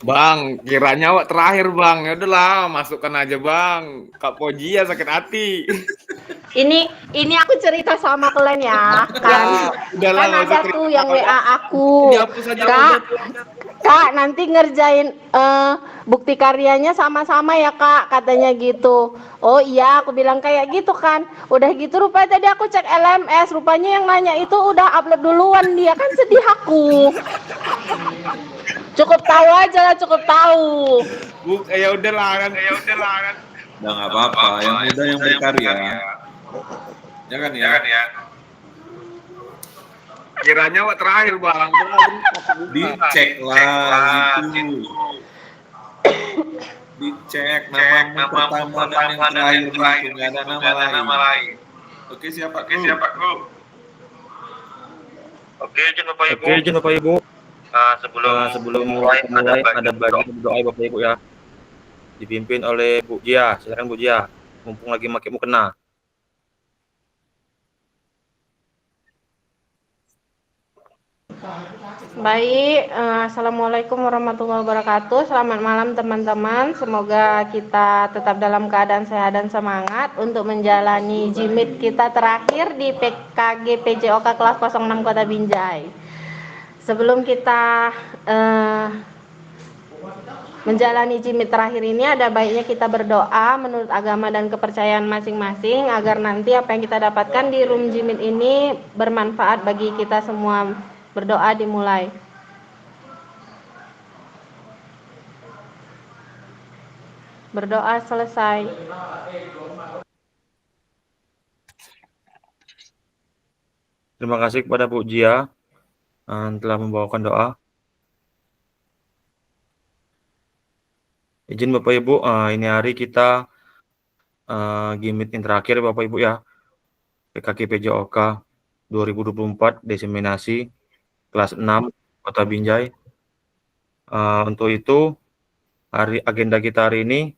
Bang, kiranya awak terakhir bang. Ya udahlah, masukkan aja bang. Kak Pojia sakit hati. Ini aku cerita sama kalian ya, kan Ya, udahlah kan nggak usah ada cerita tuh yang banyak. WA aku, Dihapus aja Kak. udah. Kak, nanti ngerjain bukti karyanya sama-sama ya, Kak, katanya gitu. Oh iya, aku bilang kayak gitu kan. Udah gitu rupanya tadi aku cek LMS, rupanya yang nanya itu udah upload duluan dia, kan sedih aku. Cukup tahu aja lah, cukup tahu. Ya udahlah kan. Udah nggak apa-apa, yang muda yang berkarya, ya kan ya. Kiranya awak terakhir bang. Dicek lah gitu, dicek namamu pertama dan yang terakhir di situ nggak ada nama lain. Oke siapa ku? Oke, izin Bapak Ibu. Oke, izin Bapak Ibu. Sebelum Sebelum mulai mulai ada ada bagian doa Bapak Ibu ya. Dipimpin oleh Bu Jia. Silakan Bu Jia. Mumpung lagi pakai mukena. Baik, Assalamualaikum warahmatullahi wabarakatuh. Selamat malam teman-teman. Semoga kita tetap dalam keadaan sehat dan semangat untuk menjalani JIMIT kita terakhir di PKG PJOK kelas 06 Kota Binjai. Sebelum kita menjalani JIMIT terakhir ini, ada baiknya kita berdoa menurut agama dan kepercayaan masing-masing agar nanti apa yang kita dapatkan di room JIMIT ini bermanfaat bagi kita semua. Berdoa dimulai. Berdoa selesai. Terima kasih kepada Bu Jia telah membawakan doa. Izin Bapak Ibu, ini hari kita JIMIT yang terakhir Bapak Ibu ya. PKG PJOK 2024 diseminasi kelas 6 Kota Binjai. Untuk itu agenda kita hari ini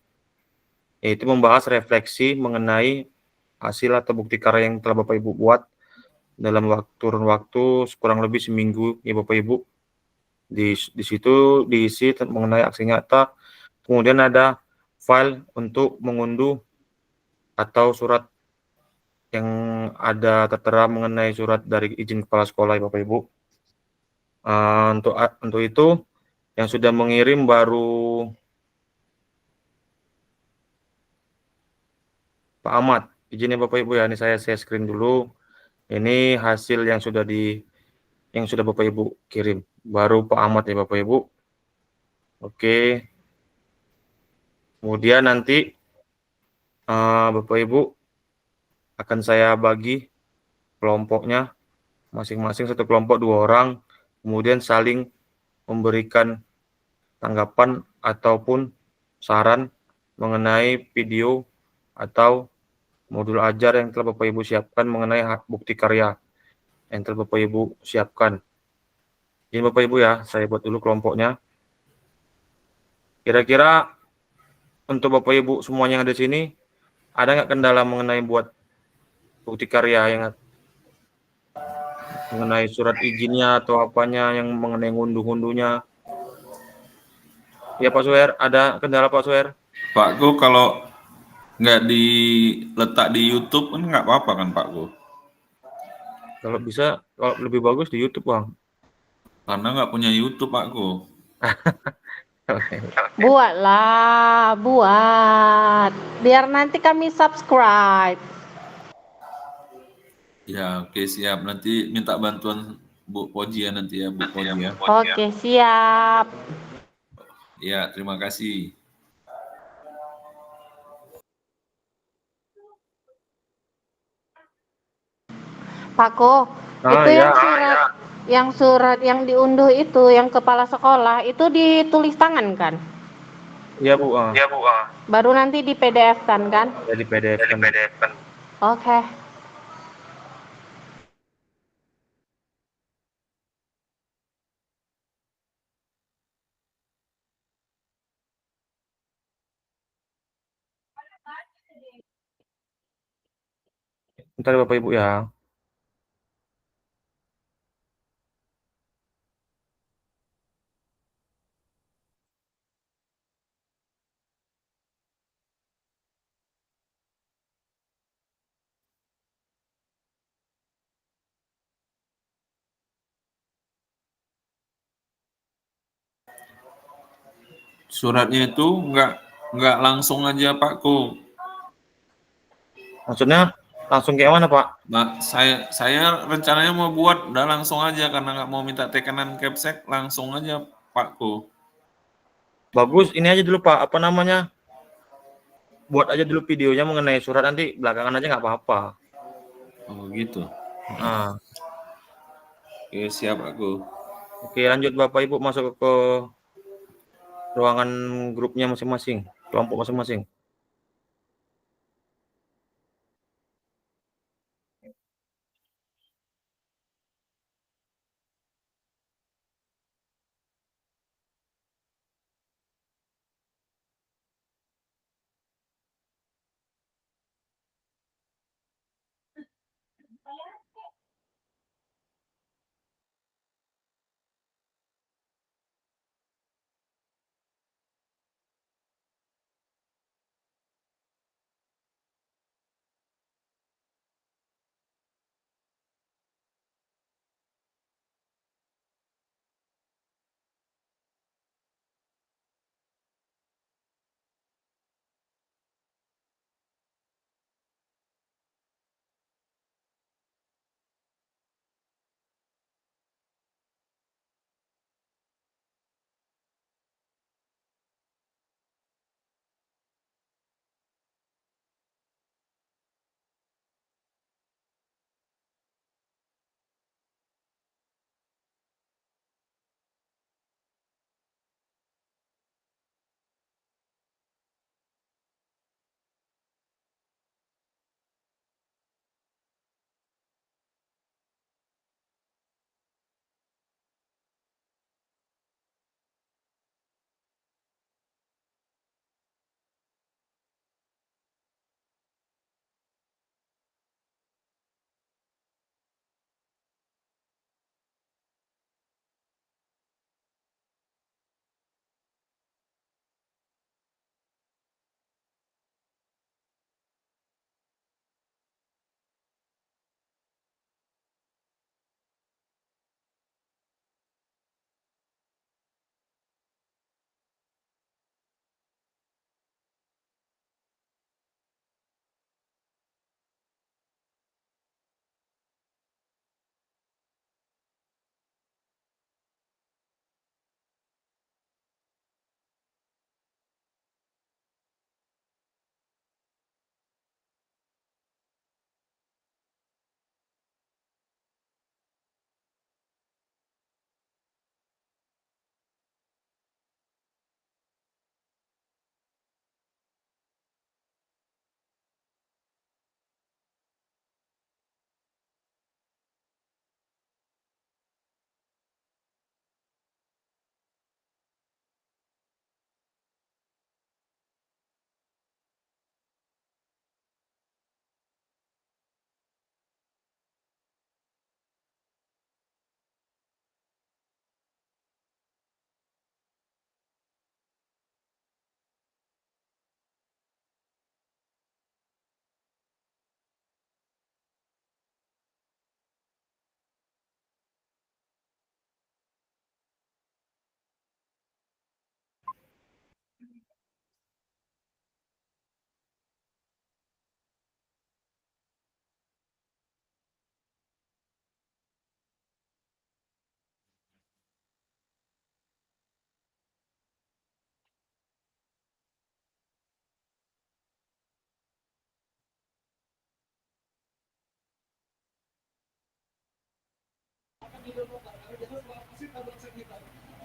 yaitu membahas refleksi mengenai hasil atau bukti karya yang telah Bapak Ibu buat dalam kurun waktu kurang lebih seminggu ya Bapak Ibu. Di situ diisi mengenai aksi nyata, kemudian ada file untuk mengunduh atau surat yang ada tertera mengenai surat dari izin kepala sekolah ya Bapak Ibu. Untuk itu yang sudah mengirim baru Pak Ahmad. Izinnya Bapak Ibu ya, ini saya screen dulu. Ini hasil yang sudah Bapak Ibu kirim. Baru Pak Ahmad ya Bapak Ibu. Oke. Kemudian nanti Bapak Ibu akan saya bagi kelompoknya masing-masing satu kelompok 2 orang, kemudian saling memberikan tanggapan ataupun saran mengenai video atau modul ajar yang telah Bapak Ibu siapkan mengenai bukti karya yang telah Bapak Ibu siapkan. Ini Bapak Ibu ya, saya buat dulu kelompoknya. Kira-kira untuk Bapak Ibu semuanya yang ada di sini, ada nggak kendala mengenai buat bukti karya yang mengenai surat izinnya atau apanya yang mengenai ngunduh-ngunduhnya? Ya Pak Suher, ada kendala Pak Suher? Pak Go kalau nggak diletak di YouTube kan nggak apa-apa kan Pak Go? Kalau bisa, kalau lebih bagus di YouTube Bang. Karena nggak punya YouTube Pak Go. Buatlah, buat. Biar nanti kami subscribe. Ya oke siap. Nanti minta bantuan Bu Pojia nanti ya Bu Pojia. Oke, siap. Ya terima kasih. Pak Ko, itu ya. yang surat yang diunduh itu, yang kepala sekolah itu ditulis tangan kan? Iya Bu, Baru nanti di PDF kan? ya di PDF kan. Oke. Bentar Bapak Ibu ya. Suratnya itu nggak langsung aja Pakku. Maksudnya langsung kayak mana, Pak? Nah, saya rencananya mau buat udah langsung aja karena nggak mau minta tekanan capsek, langsung aja Pakku. Bagus, ini aja dulu, Pak. Apa namanya? Buat aja dulu videonya mengenai surat, nanti belakangan aja nggak apa-apa. Oh gitu. Nah, Oke, siap Pakku. oke, lanjut Bapak Ibu masuk ke ruangan grupnya masing-masing, kelompok masing-masing.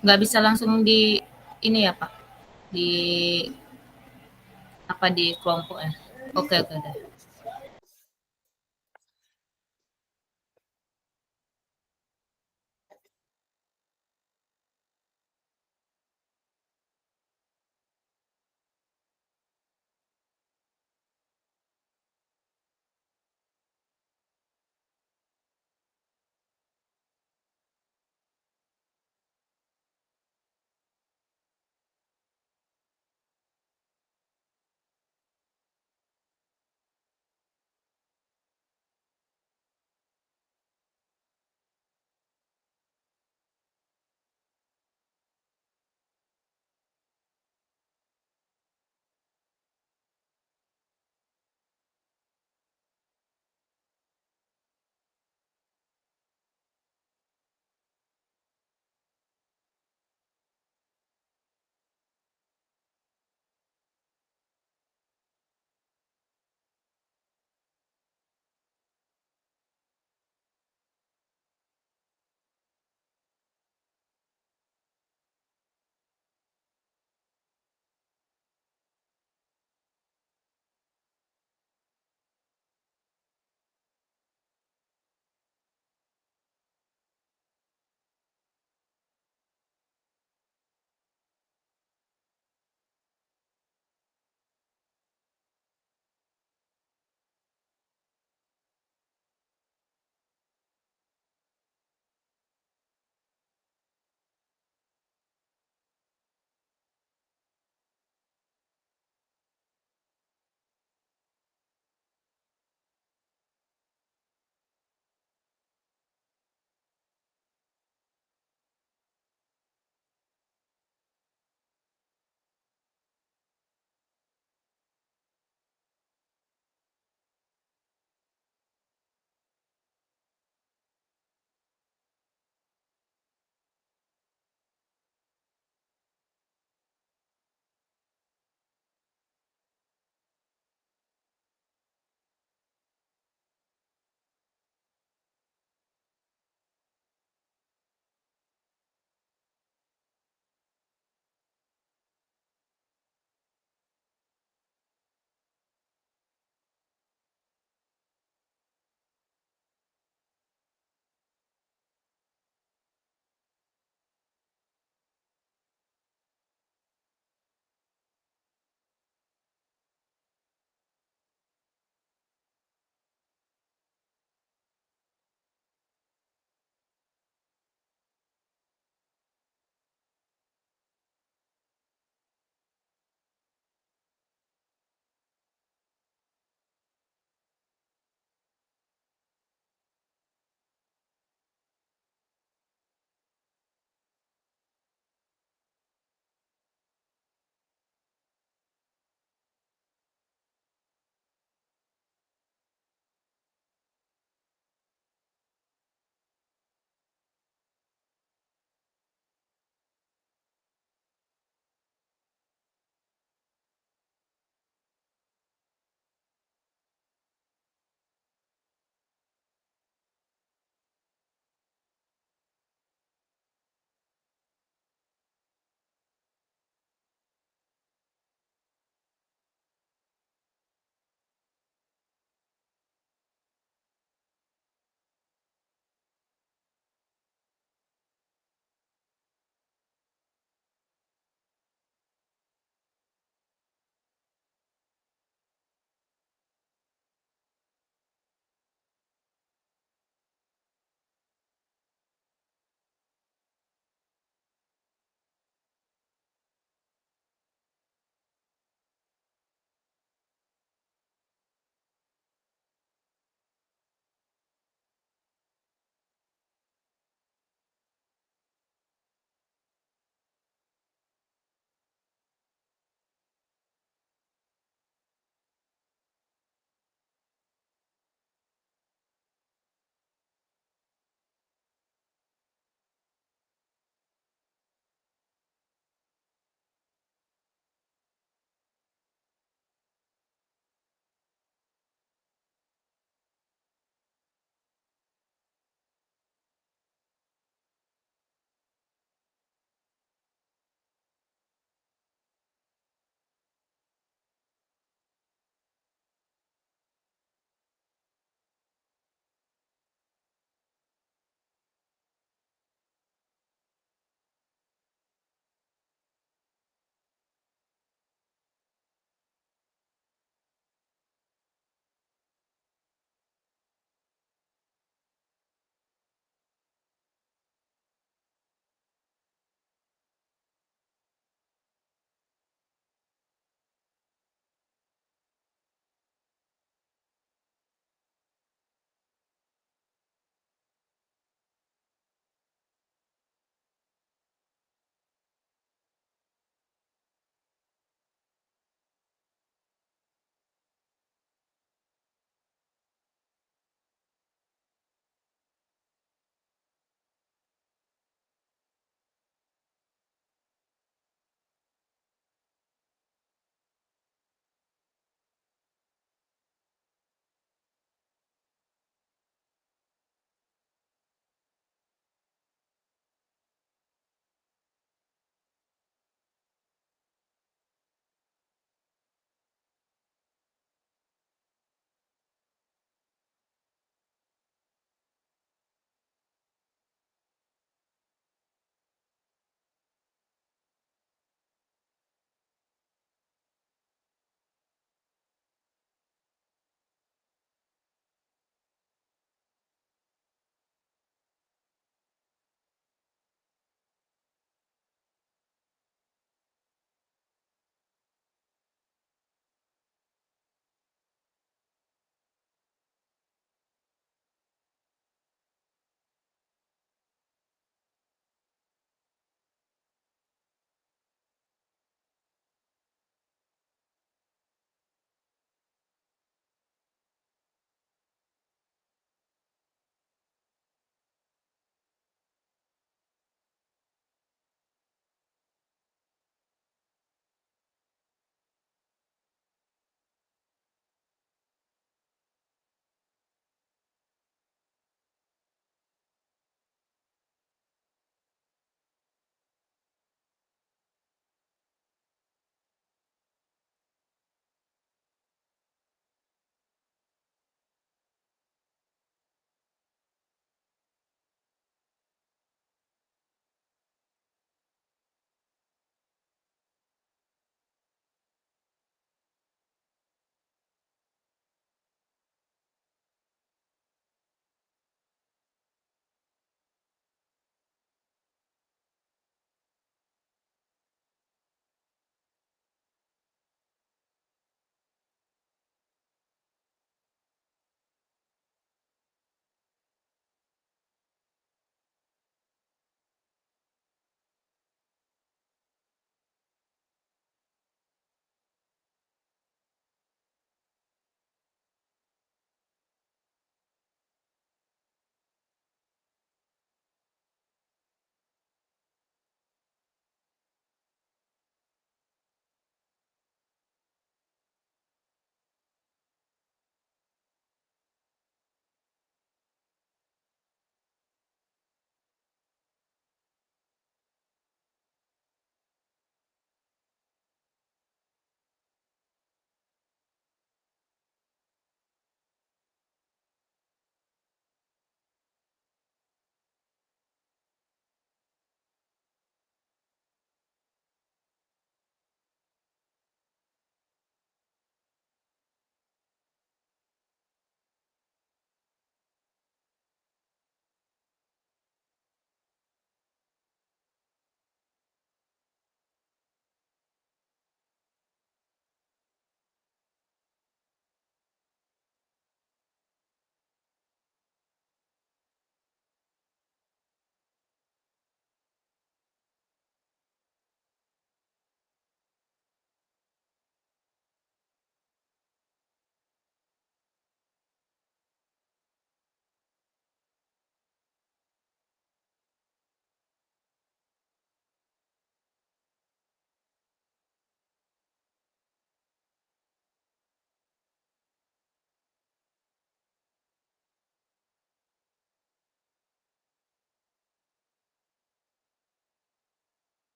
Nggak bisa langsung di ini ya Pak, di apa di kelompok ya? Oke oke deh.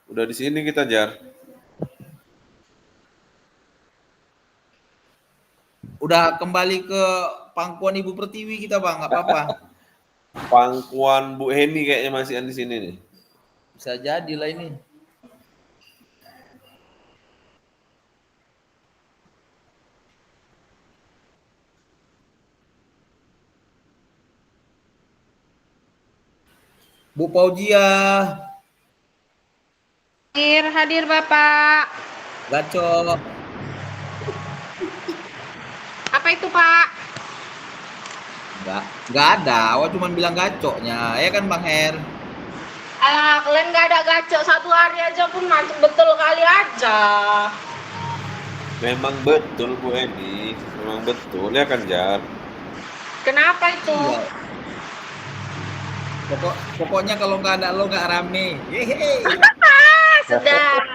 Udah di sini kita, Jar. Udah kembali ke pangkuan Ibu Pertiwi kita, Bang. Nggak apa-apa. Pangkuan Bu Heni kayaknya masih di sini nih. Bisa jadilah ini. Bu Paujia, Hadir Bapak. Gaco. Apa itu Pak? Nggak ada. Awak cuma bilang gacoknya. Ya kan, Bang Her? Alah, kalian nggak ada gacok 1 hari aja pun mantap betul kali aja. Memang betul Bu Heni, memang betul ya kan, Jar. Kenapa itu? Iya. Pokoknya kalau nggak ada lo nggak rame. Yeay. Sedap.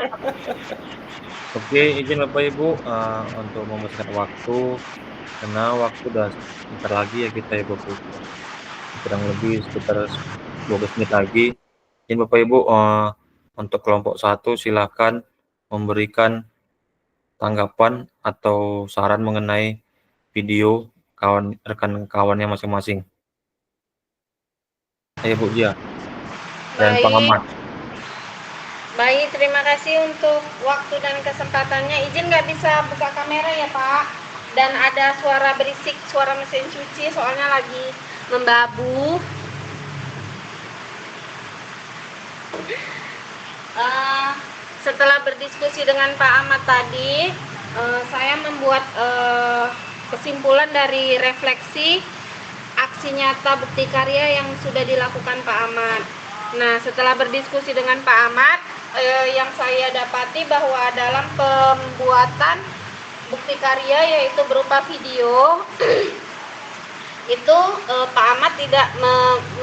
Oke, izin Bapak Ibu untuk memesan waktu karena waktu udah sebentar lagi ya kita ya Bapak Ibu. Kurang lebih sekitar 12 menit lagi. Izin Bapak Ibu untuk kelompok 1 silakan memberikan tanggapan atau saran mengenai video rekan kawannya masing-masing. Ayo Bu Jia dan Baik. pengamat. Baik, terima kasih untuk waktu dan kesempatannya. Izin nggak bisa buka kamera ya Pak. Dan ada suara berisik, suara mesin cuci soalnya lagi membabu. Setelah berdiskusi dengan Pak Ahmad tadi, saya membuat kesimpulan dari refleksi aksi nyata bukti karya yang sudah dilakukan Pak Ahmad. Nah, setelah berdiskusi dengan Pak Ahmad, yang saya dapati bahwa dalam pembuatan bukti karya yaitu berupa video itu Pak Ahmad tidak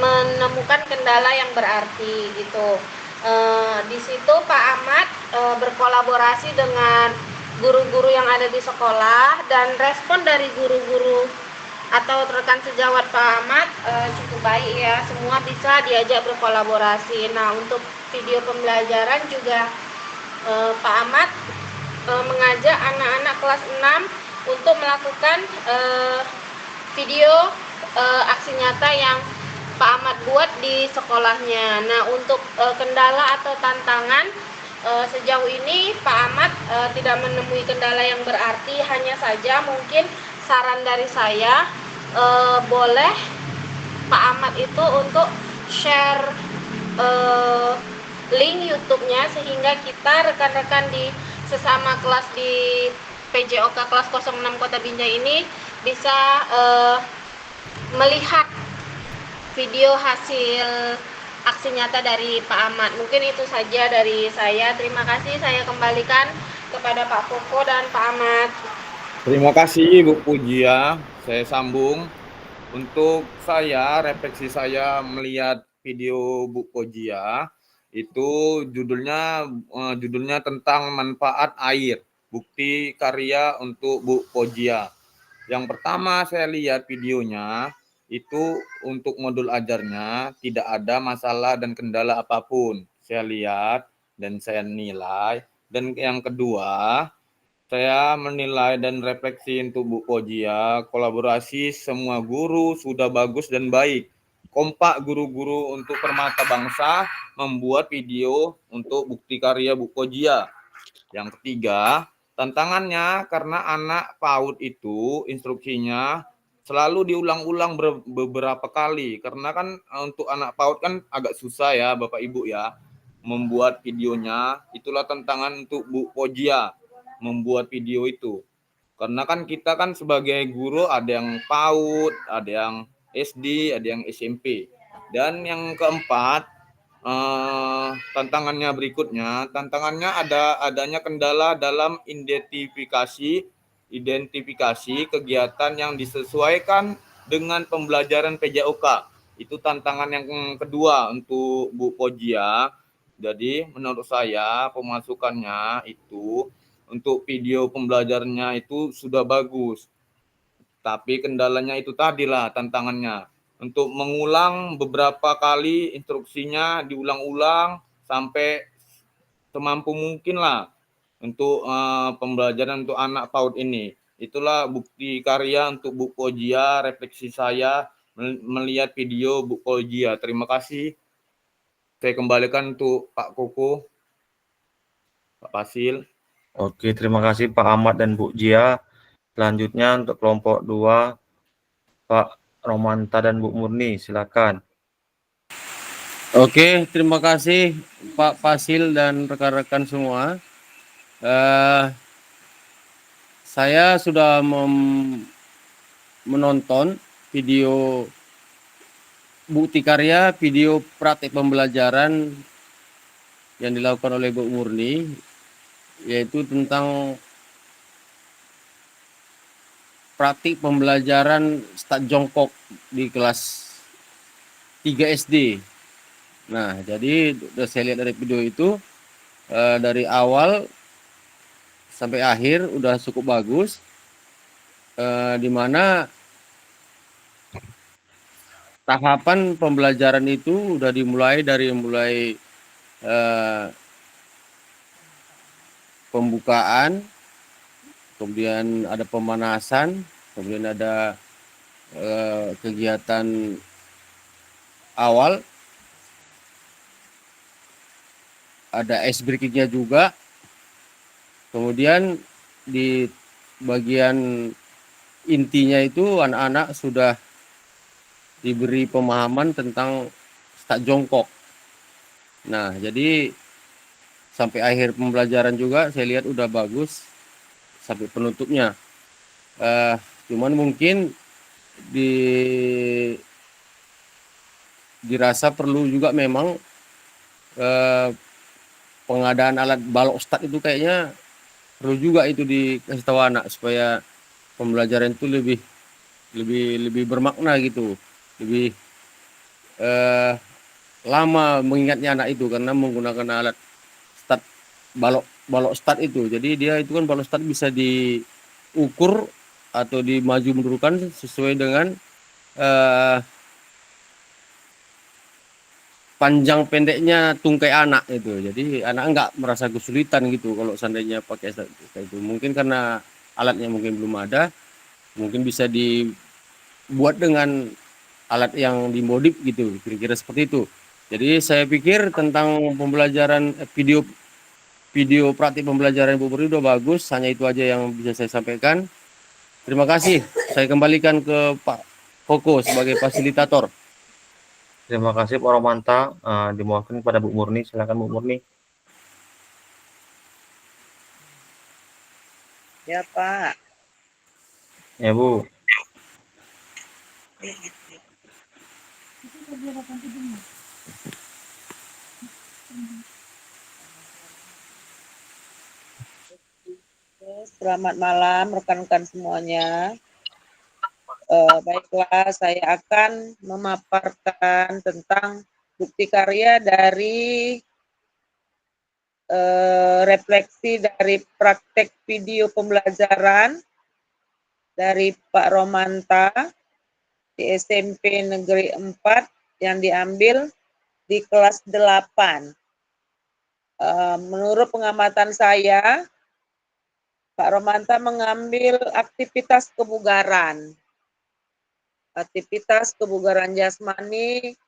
menemukan kendala yang berarti gitu. Di situ Pak Ahmad berkolaborasi dengan guru-guru yang ada di sekolah dan respon dari guru-guru atau rekan sejawat Pak Ahmad cukup baik ya, semua bisa diajak berkolaborasi. Nah, untuk video pembelajaran juga Pak Ahmad mengajak anak-anak kelas 6 untuk melakukan video aksi nyata yang Pak Ahmad buat di sekolahnya. Nah, untuk kendala atau tantangan sejauh ini Pak Ahmad tidak menemui kendala yang berarti, hanya saja mungkin saran dari saya boleh Pak Ahmad itu untuk share link YouTube-nya sehingga kita rekan-rekan di sesama kelas di PJOK kelas 06 Kota Binjai ini bisa melihat video hasil aksi nyata dari Pak Ahmad. Mungkin itu saja dari saya. Terima kasih, saya kembalikan kepada Pak Koko dan Pak Ahmad. Terima kasih Bu Pujia. Saya sambung. Untuk saya, refleksi saya melihat video Bu Pujia itu judulnya tentang manfaat air, bukti karya untuk Bu Pujia. Yang pertama saya lihat videonya itu untuk modul ajarnya tidak ada masalah dan kendala apapun. Saya lihat dan saya nilai. Dan yang kedua, saya menilai dan refleksi untuk Bu Pojia, kolaborasi semua guru sudah bagus dan baik. Kompak guru-guru untuk Permata Bangsa membuat video untuk bukti karya Bu Pojia. Yang ketiga, tantangannya karena anak PAUD itu instruksinya selalu diulang-ulang beberapa kali. Karena kan untuk anak PAUD kan agak susah ya Bapak Ibu ya membuat videonya. Itulah tantangan untuk Bu Pojia membuat video itu. Karena kan kita kan sebagai guru ada yang PAUD, ada yang SD, ada yang SMP. Dan yang keempat, tantangannya adanya kendala dalam identifikasi kegiatan yang disesuaikan dengan pembelajaran PJOK. Itu tantangan yang kedua untuk Bu Pojia. Jadi menurut saya pemasukannya itu untuk video pembelajarannya itu sudah bagus. Tapi kendalanya itu tadilah tantangannya. Untuk mengulang beberapa kali instruksinya diulang-ulang sampai semampu mungkin lah untuk pembelajaran untuk anak PAUD ini. Itulah bukti karya untuk Bu Pojia, refleksi saya melihat video Bu Pojia. Terima kasih. Saya kembalikan untuk Pak Koko, Pak Fasil. Oke, terima kasih Pak Ahmad dan Bu Jia. Selanjutnya untuk kelompok 2, Pak Romanta dan Bu Murni, silakan. Oke, terima kasih Pak Fasil dan rekan-rekan semua. Saya sudah menonton video bukti karya, video praktik pembelajaran yang dilakukan oleh Bu Murni, yaitu tentang praktik pembelajaran start jongkok di kelas 3 SD. Nah, jadi saya lihat dari video itu dari awal sampai akhir udah cukup bagus, di mana tahapan pembelajaran itu udah dimulai dari pembukaan, kemudian ada pemanasan, kemudian ada kegiatan awal, ada ice breakingnya juga. Kemudian di bagian intinya itu anak-anak sudah diberi pemahaman tentang start jongkok. Nah, jadi sampai akhir pembelajaran juga saya lihat udah bagus sampai penutupnya. Cuman mungkin dirasa perlu juga memang pengadaan alat balok start itu kayaknya perlu juga itu dikasih tahu anak supaya pembelajaran itu lebih bermakna gitu, lebih lama mengingatnya anak itu karena menggunakan alat start balok start itu. Jadi dia itu kan balok start bisa diukur atau dimaju mundurkan sesuai dengan panjang pendeknya tungkai anak itu. Jadi anak nggak merasa kesulitan gitu kalau seandainya pakai itu. Mungkin karena alatnya mungkin belum ada, mungkin bisa dibuat dengan alat yang dimodif gitu, kira-kira seperti itu. Jadi saya pikir tentang pembelajaran video praktik pembelajaran Bu Puri udah bagus, hanya itu aja yang bisa saya sampaikan. Terima kasih. Saya kembalikan ke Pak Koko sebagai fasilitator. Terima kasih Pak Romanta. Dimohonkan kepada Bu Murni, silakan Bu Murni. Ya Pak. Ya Bu. Selamat malam rekan-rekan semuanya. Baiklah, saya akan memaparkan tentang bukti karya dari refleksi dari praktek video pembelajaran dari Pak Romanta di SMP Negeri 4 yang diambil di kelas 8. Menurut pengamatan saya, Pak Romanta mengambil aktivitas kebugaran. Aktivitas kebugaran jasmani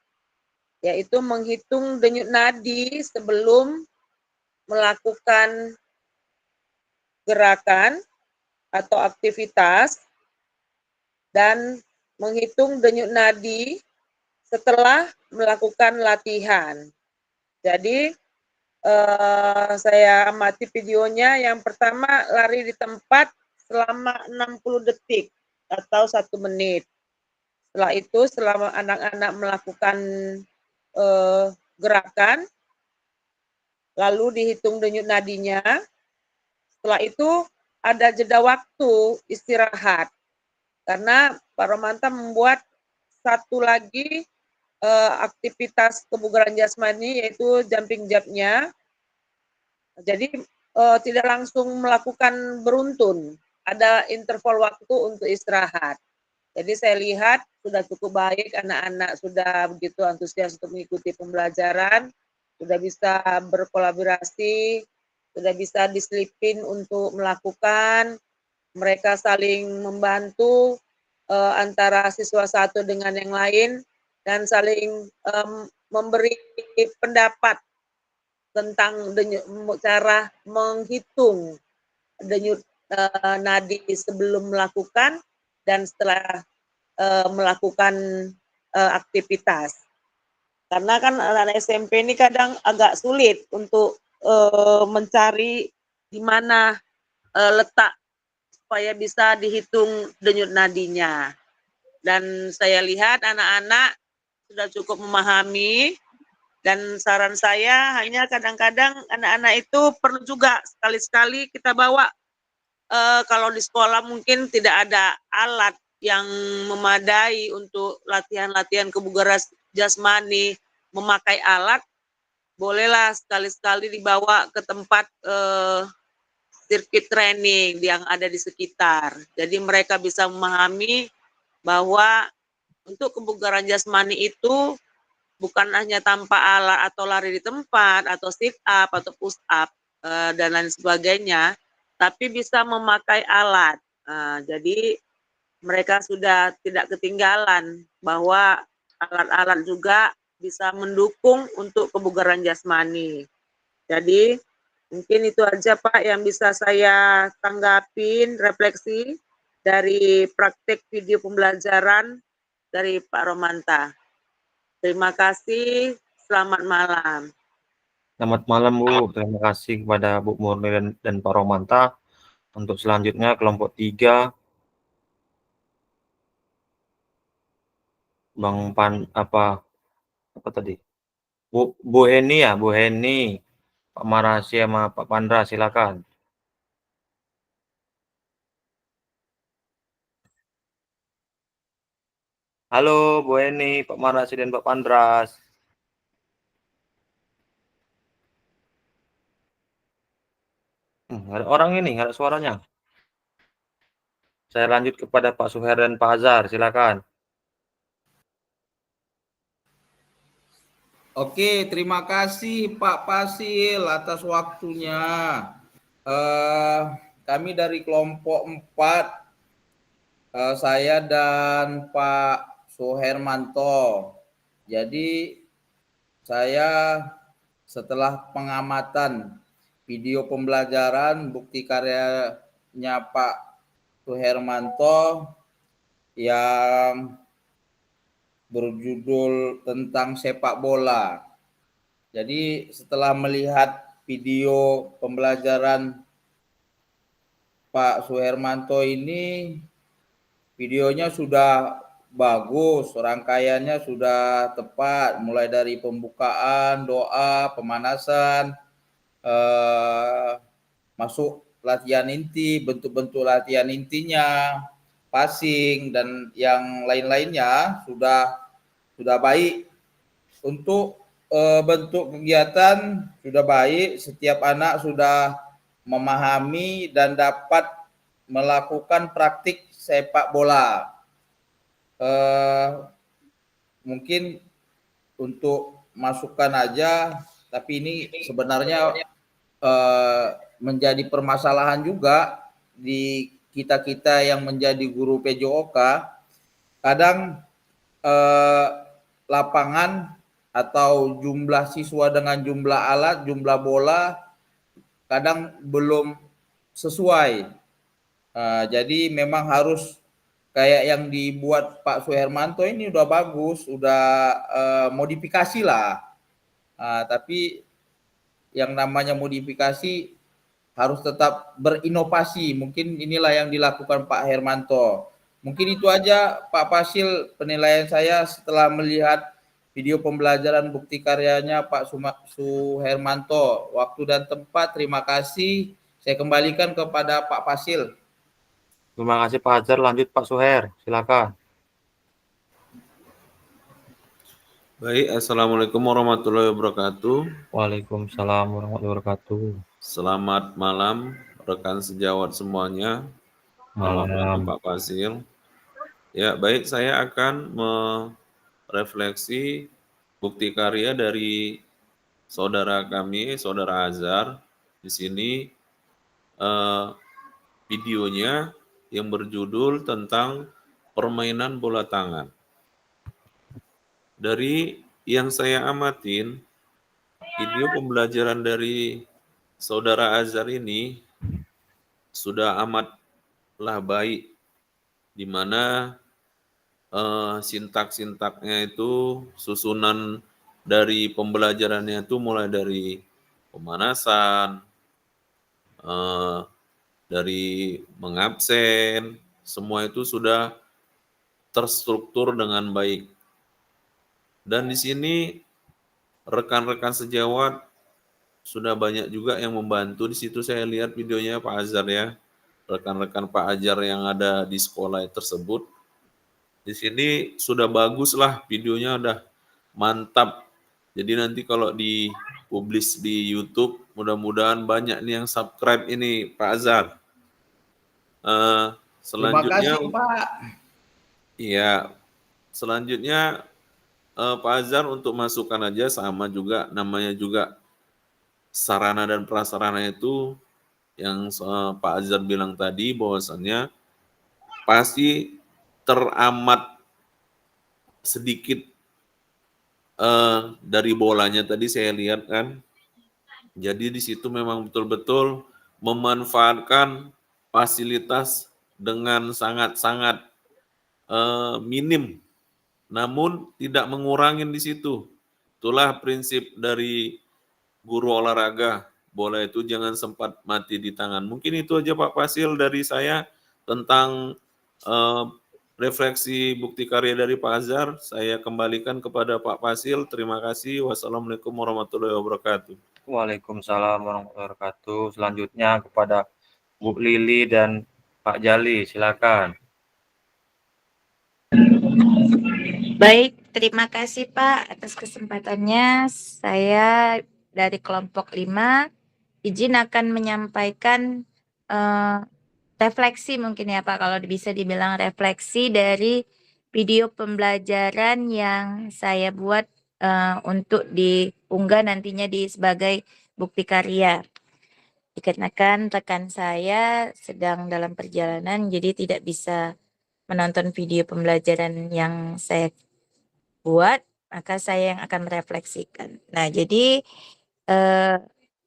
yaitu menghitung denyut nadi sebelum melakukan gerakan atau aktivitas dan menghitung denyut nadi setelah melakukan latihan. Jadi saya amati videonya. Yang pertama lari di tempat selama 60 detik atau 1 menit. Setelah itu, selama anak-anak melakukan gerakan, lalu dihitung denyut nadinya. Setelah itu ada jeda waktu istirahat. Karena Pak Romanta membuat satu lagi aktivitas kebugaran jasmani yaitu jumping jack-nya. Jadi tidak langsung melakukan beruntun. Ada interval waktu untuk istirahat. Jadi saya lihat sudah cukup baik, anak-anak sudah begitu antusias untuk mengikuti pembelajaran. sudah bisa berkolaborasi, sudah bisa diselipin untuk melakukan, mereka saling membantu antara siswa satu dengan yang lain dan saling memberi pendapat tentang cara menghitung denyut nadi sebelum melakukan dan setelah melakukan aktivitas. Karena kan anak SMP ini kadang agak sulit untuk mencari di mana letak supaya bisa dihitung denyut nadinya. Dan saya lihat anak-anak sudah cukup memahami, dan saran saya hanya kadang-kadang anak-anak itu perlu juga sekali-sekali kita bawa, kalau di sekolah mungkin tidak ada alat yang memadai untuk latihan-latihan kebugaran jasmani, memakai alat, bolehlah sekali-sekali dibawa ke tempat sirkuit training yang ada di sekitar. Jadi mereka bisa memahami bahwa untuk kebugaran jasmani itu bukan hanya tanpa alat atau lari di tempat atau sit up atau push up dan lain sebagainya, tapi bisa memakai alat. Jadi mereka sudah tidak ketinggalan bahwa alat-alat juga bisa mendukung untuk kebugaran jasmani. Jadi mungkin itu aja Pak yang bisa saya tanggapin, refleksi dari praktek video pembelajaran dari Pak Romanta. Terima kasih, selamat malam. Selamat malam Bu, terima kasih kepada Bu Murni dan Pak Romanta. Untuk selanjutnya kelompok 3, Bang apa tadi? Bu Heni ya, Bu Heni, Pak Marasi sama Pak Pandra, silakan. Halo Bu Heni, Pak Marasi dan Pak Pandras. Ada orang ini, nggak ada suaranya. Saya lanjut kepada Pak Suher dan Pak Azhar, silakan. Oke, terima kasih Pak Pasil atas waktunya. Kami dari kelompok 4, saya dan Pak Suhermanto. Jadi saya setelah pengamatan video pembelajaran bukti karyanya Pak Suhermanto yang berjudul tentang sepak bola. Jadi setelah melihat video pembelajaran Pak Suhermanto ini, videonya sudah bagus, rangkaiannya sudah tepat, mulai dari pembukaan, doa, pemanasan, masuk latihan inti, bentuk-bentuk latihan intinya, passing, dan yang lain-lainnya sudah baik. Untuk bentuk kegiatan sudah baik, setiap anak sudah memahami dan dapat melakukan praktik sepak bola. Mungkin untuk masukan aja, tapi ini sebenarnya menjadi permasalahan juga di kita-kita yang menjadi guru PJOK. Kadang lapangan atau jumlah siswa dengan jumlah alat, jumlah bola kadang belum sesuai. Jadi memang harus kayak yang dibuat Pak Suhermanto ini udah bagus, udah modifikasi lah. Tapi yang namanya modifikasi harus tetap berinovasi. Mungkin inilah yang dilakukan Pak Hermanto. Mungkin itu aja Pak Pasil penilaian saya setelah melihat video pembelajaran bukti karyanya Pak Suhermanto. Waktu dan tempat, terima kasih. Saya kembalikan kepada Pak Pasil. Terima kasih Pak Azhar, lanjut Pak Suher, silakan. Baik, Assalamualaikum warahmatullahi wabarakatuh. Waalaikumsalam warahmatullahi wabarakatuh. Selamat malam rekan sejawat semuanya. Malam Pak Pasil. Ya, baik, saya akan merefleksi bukti karya dari saudara kami, saudara Azhar. Di sini videonya yang berjudul tentang permainan bola tangan. Dari yang saya amatin, video pembelajaran dari saudara Azhar ini sudah amatlah baik, di mana sintak-sintaknya itu, susunan dari pembelajarannya itu mulai dari pemanasan, dari mengabsen, semua itu sudah terstruktur dengan baik. Dan di sini rekan-rekan sejawat sudah banyak juga yang membantu. Di situ saya lihat videonya Pak Azhar ya, rekan-rekan Pak Azhar yang ada di sekolah tersebut. Di sini sudah bagus lah videonya, udah mantap. Jadi nanti kalau dipublish di YouTube, mudah-mudahan banyak nih yang subscribe ini Pak Azhar. Selanjutnya, Terima kasih Pak. iya, selanjutnya Pak Azhar untuk masukan aja, sama juga namanya juga sarana dan prasarana itu yang Pak Azhar bilang tadi, bahwasannya pasti teramat sedikit dari bolanya tadi saya lihat kan. Jadi di situ memang betul-betul memanfaatkan fasilitas dengan sangat-sangat minim, namun tidak mengurangin di situ. Itulah prinsip dari guru olahraga, bola itu jangan sempat mati di tangan. Mungkin itu aja Pak Fasil dari saya tentang refleksi bukti karya dari Pak Azhar. Saya kembalikan kepada Pak Fasil. Terima kasih. Wassalamualaikum warahmatullahi wabarakatuh. Waalaikumsalam warahmatullahi wabarakatuh. Selanjutnya kepada Bu Lili dan Pak Jali, silakan. Baik, terima kasih Pak atas kesempatannya. Saya dari kelompok 5 izin akan menyampaikan refleksi mungkin ya Pak, kalau bisa dibilang refleksi dari video pembelajaran yang saya buat untuk diunggah nantinya sebagai bukti karya. Dikarenakan rekan saya sedang dalam perjalanan, jadi tidak bisa menonton video pembelajaran yang saya buat, maka saya yang akan merefleksikan. Nah, jadi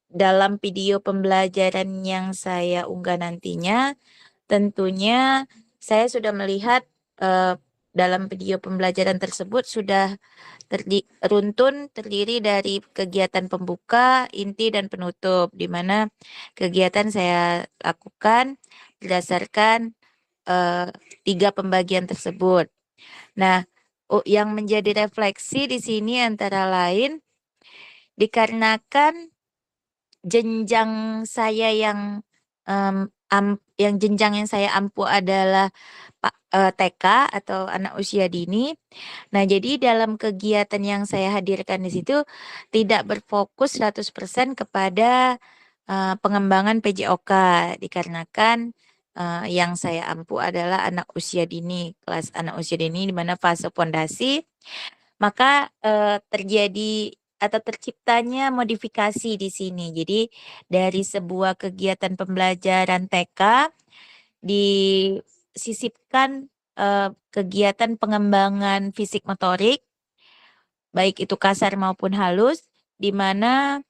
dalam video pembelajaran yang saya unggah nantinya, tentunya saya sudah melihat dalam video pembelajaran tersebut sudah terdiri dari kegiatan pembuka, inti, dan penutup, di mana kegiatan saya lakukan berdasarkan 3 pembagian tersebut. Nah, yang menjadi refleksi di sini antara lain dikarenakan jenjang saya yang jenjang yang saya ampu adalah TK atau anak usia dini. Nah, jadi dalam kegiatan yang saya hadirkan di situ tidak berfokus 100% kepada pengembangan PJOK, dikarenakan yang saya ampu adalah anak usia dini, kelas anak usia dini, di mana fase fondasi, maka terjadi atau terciptanya modifikasi di sini. Jadi dari sebuah kegiatan pembelajaran TK disisipkan kegiatan pengembangan fisik motorik, baik itu kasar maupun halus, di mana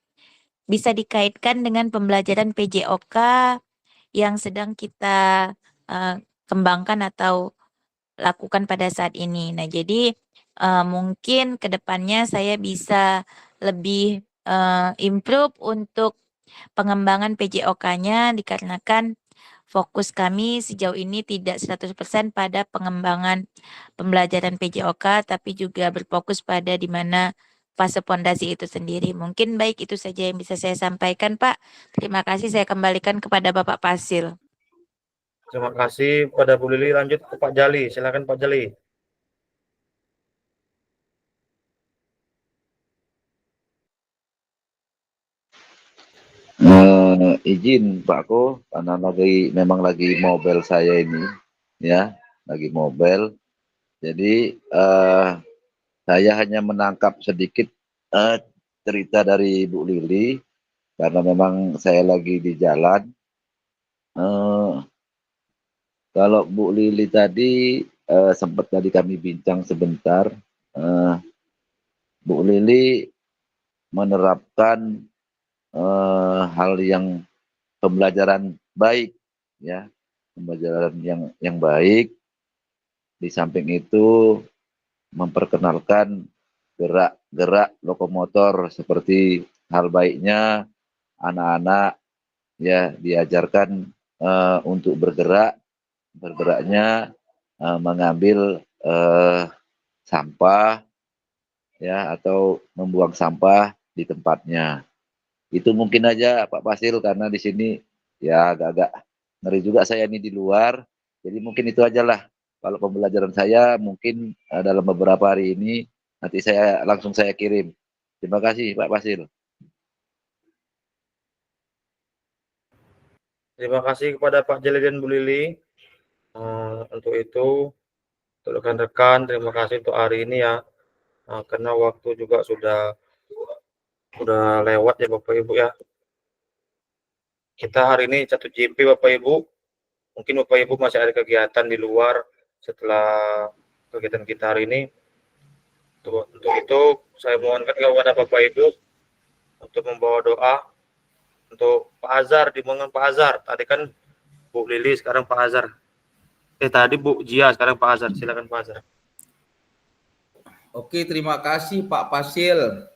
bisa dikaitkan dengan pembelajaran PJOK yang sedang kita kembangkan atau lakukan pada saat ini. Nah, jadi mungkin ke depannya saya bisa lebih improve untuk pengembangan PJOK-nya, dikarenakan fokus kami sejauh ini tidak 100% pada pengembangan pembelajaran PJOK, tapi juga berfokus pada di mana fase pondasi itu sendiri. Mungkin baik itu saja yang bisa saya sampaikan, Pak. Terima kasih, saya kembalikan kepada Bapak Fasil. Terima kasih pada Bu Lili. Lanjut ke Pak Jali, silakan Pak Jali. Izin Pakku, karena memang lagi mobile saya ini, ya, lagi mobile. Jadi saya hanya menangkap sedikit cerita dari Bu Lili karena memang saya lagi di jalan. Eh, Kalau Bu Lili tadi sempat tadi kami bincang sebentar. Eh, Bu Lili menerapkan hal yang pembelajaran baik, ya, pembelajaran yang baik. Di samping itu memperkenalkan gerak-gerak lokomotor seperti hal baiknya anak-anak ya diajarkan untuk bergeraknya mengambil sampah ya atau membuang sampah di tempatnya. Itu mungkin aja Pak Fasil karena di sini ya agak-agak ngeri juga saya ini di luar. Jadi mungkin itu aja lah. Kalau pembelajaran saya mungkin dalam beberapa hari ini nanti saya kirim. Terima kasih Pak Fasil. Terima kasih kepada Pak Jeli dan Bu Lili. Untuk itu, untuk rekan-rekan, terima kasih untuk hari ini ya. Karena waktu juga sudah lewat ya Bapak Ibu ya. Kita hari ini 1 JP Bapak Ibu. Mungkin Bapak Ibu masih ada kegiatan di luar setelah kegiatan kita hari ini. Untuk itu saya mohonkan kepada Bapak Ibu untuk membawa doa untuk Pak Azhar, dimohon Pak Azhar. Tadi kan Bu Lili, sekarang Pak Azhar. Tadi Bu Jia, sekarang Pak Azhar. Silakan Pak Azhar. Oke, terima kasih Pak Fasil.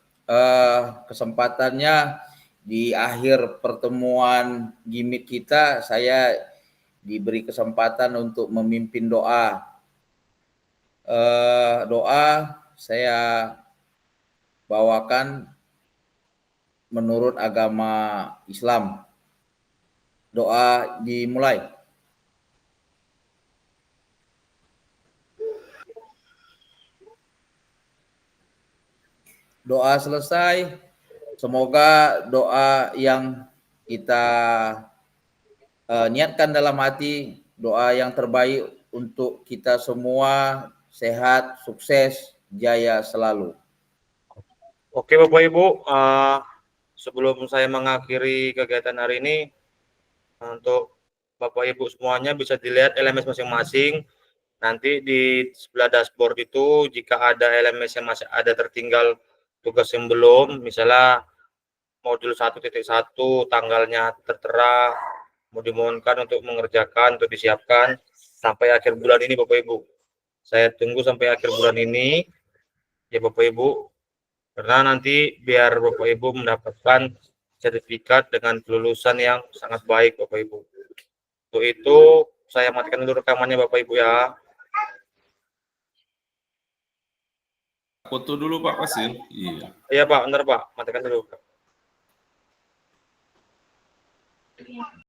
Kesempatannya di akhir pertemuan gimmick kita, saya diberi kesempatan untuk memimpin doa. Doa saya bawakan menurut agama Islam. Doa dimulai. Doa selesai. Semoga doa yang kita niatkan dalam hati, doa yang terbaik untuk kita semua, sehat, sukses, jaya selalu. Oke Bapak Ibu, sebelum saya mengakhiri kegiatan hari ini, untuk Bapak Ibu semuanya bisa dilihat LMS masing-masing. Nanti di sebelah dashboard itu jika ada LMS yang masih ada tertinggal tugas yang belum, misalnya modul 1.1 tanggalnya tertera, mau dimohonkan untuk mengerjakan, untuk disiapkan sampai akhir bulan ini Bapak Ibu. Saya tunggu sampai akhir bulan ini ya Bapak Ibu, karena nanti biar Bapak Ibu mendapatkan sertifikat dengan kelulusan yang sangat baik Bapak Ibu. Untuk itu saya matikan dulu rekamannya Bapak Ibu ya. Foto dulu Pak Fasil. Iya. Iya Pak, benar Pak, matikan dulu.